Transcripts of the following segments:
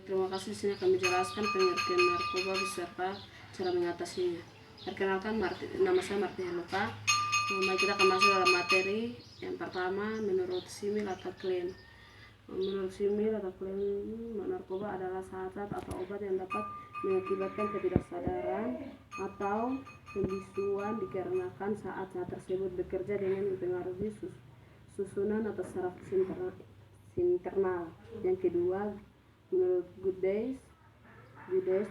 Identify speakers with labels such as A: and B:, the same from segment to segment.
A: terima kasih. Di sini akan menjelaskan pengertian narkoba beserta cara mengatasinya. Perkenalkan, nama saya Marti Heluka. Mari kita akan masuk dalam materi. Yang pertama, menurut simil atau klaim. Menurut simil atau klaim, narkoba adalah zat atau obat yang dapat mengakibatkan ketidaksadaran atau pembisuan dikarenakan saat tersebut bekerja dengan mempengaruhi susunan atau saraf internal. Yang kedua, menurut Good Days,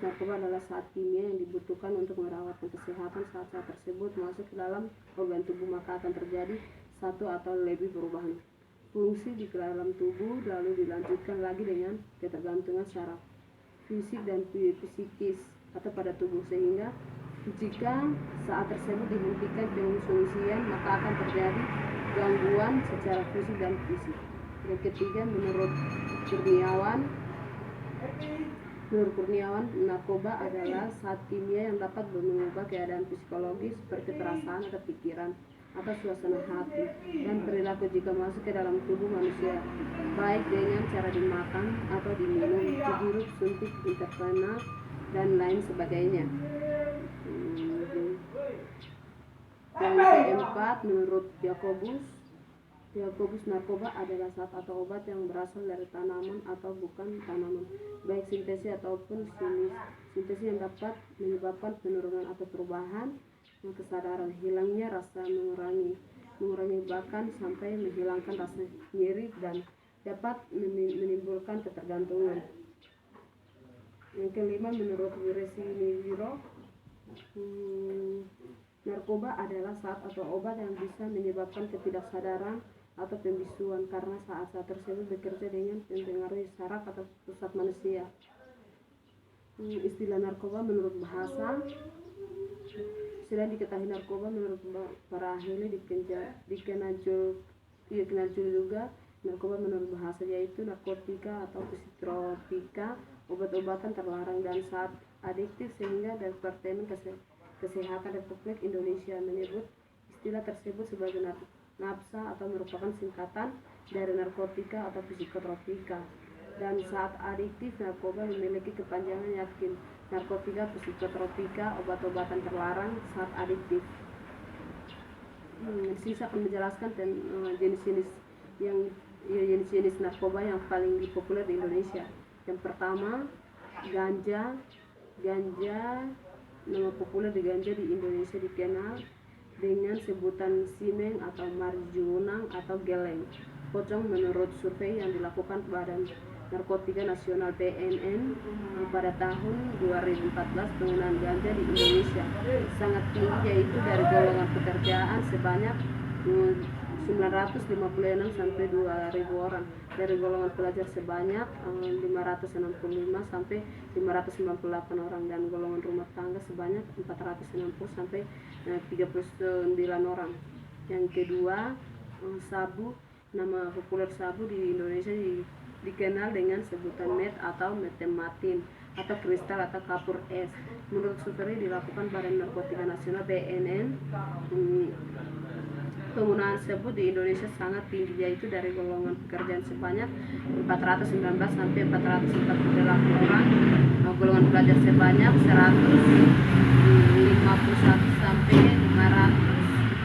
A: narkoba adalah zat kimia yang dibutuhkan untuk merawat kesehatan saat tersebut masuk ke dalam organ tubuh, maka akan terjadi satu atau lebih perubahan fungsi di dalam tubuh, lalu dilanjutkan lagi dengan ketergantungan saraf fisik dan psikis atau pada tubuh, sehingga jika saat tersebut dihentikan pengungsian maka akan terjadi gangguan secara fisik dan fisik. Yang ketiga, menurut Kurniawan, narkoba adalah zat kimia yang dapat mengubah keadaan psikologis seperti perasaan atau pikiran atau suasana hati dan perilaku jika masuk ke dalam tubuh manusia, baik dengan cara dimakan atau diminum, dihirup, suntik intravenous dan lain sebagainya. Yang keempat, menurut Jacobus, narkoba adalah zat atau obat yang berasal dari tanaman atau bukan tanaman, baik sintesis ataupun sintesis yang dapat menyebabkan penurunan atau perubahan kesadaran, hilangnya rasa, mengurangi bahkan sampai menghilangkan rasa nyeri dan dapat menimbulkan ketergantungan. Yang kelima, menurut Wiresiniwiro, narkoba adalah zat atau obat yang bisa menyebabkan ketidaksadaran atau pembisuan karena saat tersebut bekerja dengan mempengaruhi saraf atau pusat manusia. Istilah narkoba menurut bahasa. Sudah diketahui narkoba menurut para ahli dikenal juga narkoba menurut bahasa, yaitu narkotika atau psikotropika, obat-obatan terlarang dan zat adiktif, sehingga Departemen Kesehatan Republik Indonesia menyebut istilah tersebut sebagai NAPSA atau merupakan singkatan dari narkotika atau psikotropika. Dan saat adiktif, narkoba memiliki kepanjangan yakin, narkotika, psikotropika, obat-obatan terlarang, saat adiktif. Sisa akan menjelaskan jenis-jenis narkoba yang paling populer di Indonesia. Yang pertama, ganja. Nama populer di ganja di Indonesia dikenal dengan sebutan simeng atau marijuana atau geleng. Pocong, menurut survei yang dilakukan Badan Narkotika Nasional BNN pada tahun 2014, penggunaan ganja di Indonesia sangat tinggi, yaitu dari golongan pekerjaan sebanyak 956 sampai 2.000 orang, dari golongan pelajar sebanyak 565 sampai 598 orang, dan golongan rumah tangga sebanyak 460 sampai 39 orang. Yang kedua, sabu. Nama populer sabu di Indonesia dikenal dengan sebutan met atau metematin atau kristal atau kapur es. Menurut survei dilakukan Badan Narkotika Nasional BNN, penggunaan sabu di Indonesia sangat tinggi, yaitu dari golongan pekerjaan sebanyak 419 sampai 448 orang, golongan pelajar sebanyak 151 sampai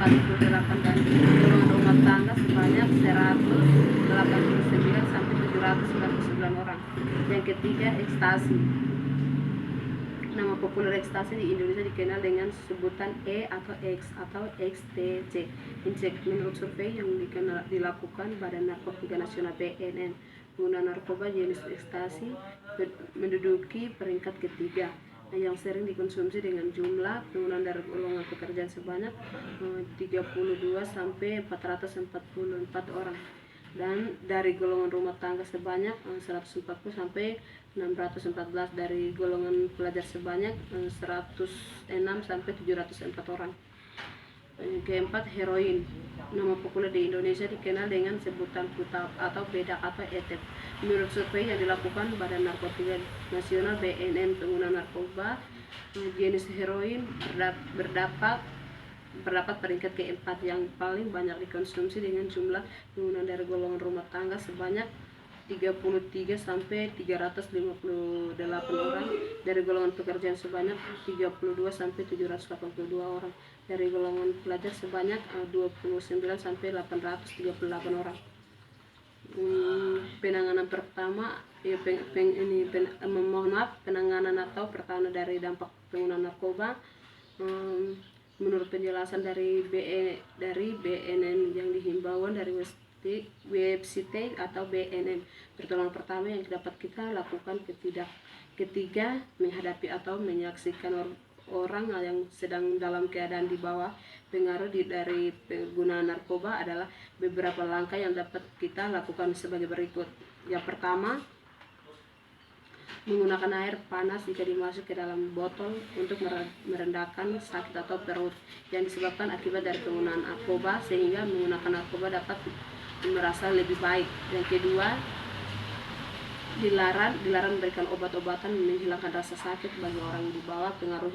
A: 548, dan golongan rumah tangga sebanyak 189 sampai 799 orang. Yang ketiga, ekstasi. Nama populer ekstasi di Indonesia dikenal dengan sebutan E atau X atau XTC. Menurut survei yang dilakukan Badan Narkotika Nasional BNN, penggunaan narkoba jenis ekstasi menduduki peringkat ketiga yang sering dikonsumsi dengan jumlah penggunaan dari golongan pekerjaan sebanyak 32 sampai 444 orang, dan dari golongan rumah tangga sebanyak 140 sampai 614, dari golongan pelajar sebanyak 106 sampai 704 orang. Keempat, heroin. Nama populer di Indonesia dikenal dengan sebutan putab atau bedak atau etep. Menurut survei yang dilakukan Badan Narkotika Nasional BNN, pengguna narkoba jenis heroin berdapat peringkat keempat yang paling banyak dikonsumsi dengan jumlah penggunaan dari golongan rumah tangga sebanyak 33 sampai 358 orang, dari golongan pekerjaan sebanyak 32 sampai 782 orang, dari golongan pelajar sebanyak 29 sampai 838 orang. Penanganan pertama ya mohon maaf, penanganan atau pertahanan dari dampak penggunaan narkoba. Menurut penjelasan dari BNN yang dihimbauan dari website atau BNN, pertolongan pertama yang dapat kita lakukan ketiga menghadapi atau menyaksikan orang yang sedang dalam keadaan di bawah pengaruh dari penggunaan narkoba adalah beberapa langkah yang dapat kita lakukan sebagai berikut. Yang pertama, menggunakan air panas jika dimasuk ke dalam botol untuk merendahkan sakit atau perut yang disebabkan akibat dari penggunaan narkoba, sehingga menggunakan narkoba dapat merasa lebih baik. Yang kedua, dilarang memberikan obat-obatan menghilangkan rasa sakit bagi orang di bawah pengaruh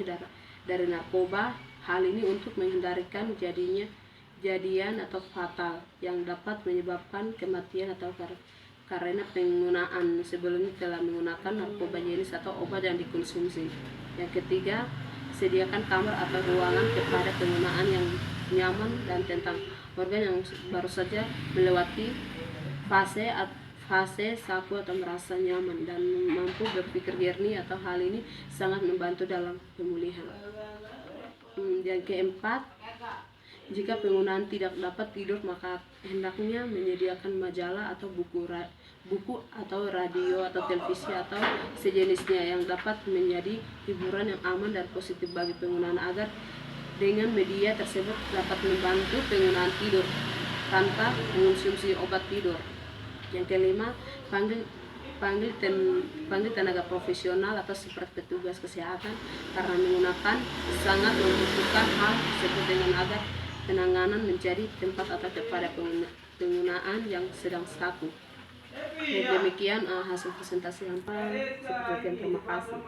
A: dari narkoba. Hal ini untuk menghindarkan jadian atau fatal yang dapat menyebabkan kematian atau karena penggunaan sebelumnya telah menggunakan narkoba jenis atau obat yang dikonsumsi. Yang ketiga, sediakan kamar atau ruangan kepada penggunaan yang nyaman dan tentang organ yang baru saja melewati fase saku atau merasa nyaman dan mampu berpikir jernih, atau hal ini sangat membantu dalam pemulihan. Yang keempat, jika penggunaan tidak dapat tidur, maka hendaknya menyediakan majalah atau buku atau radio atau televisi atau sejenisnya yang dapat menjadi hiburan yang aman dan positif bagi penggunaan, agar dengan media tersebut dapat membantu penggunaan tidur tanpa mengonsumsi obat tidur. Yang kelima, panggil tenaga profesional atau seperti petugas kesehatan, karena menggunakan sangat membutuhkan hal tersebut dengan agar penanganan menjadi tempat atau kepada penggunaan yang sedang saku. Demikian hasil presentasi hampa. Sekian, terima kasih.